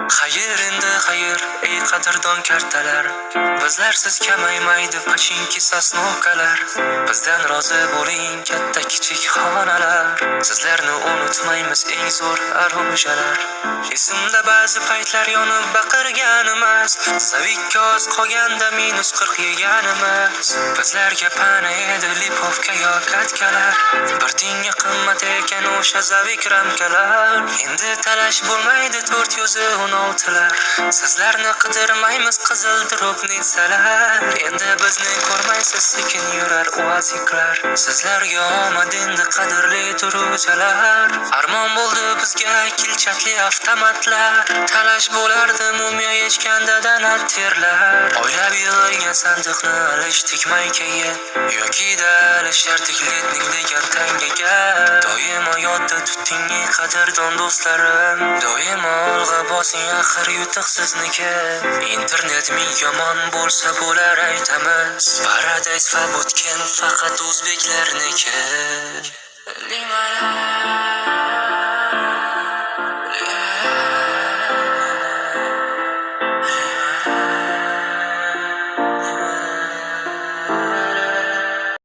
Xayr endi xayr, ey qadrdon kartalar. Bizlarsiz kamaymaydi pachinki sasnovkalar. Bizdan rozi bo'ling katta kichik xonalar. Sizlarni unutmaymiz eng zo'r arojalar. Esimda ba'zi paytlar yonib baqirganimiz, savikka oz qolganda -40 yeganimiz. Bizlarga pana edi lipovka yo katkalar. Bir tiyinga qimmat ekan o'sha zavik ramkalar. Endi talash bo'lmaydi 416lar. Sizlarni qidirmaymiz qizil drobnitsalar. Endi bizni ko'rmaysiz sekin yurar uaziklar. Sizlarga omad endi qadrli turuvchilar. Armon bo'ldi bizga kilchatli avtomatlar. Talash bo'lardi mumiyo yechganda danat terlar. Oylab yig'ilgan sandiqni alishdik maykaga yoki alishardik letnik degan tangaga. Doimo yodda tuting ey qadrdon do'stlarim. Doimo olg'a bosing axir yutuq sizniki. Internet ming yomon bo'lsa bo'lar aytamiz. Paradise va butken faqat o'zbeklarniki.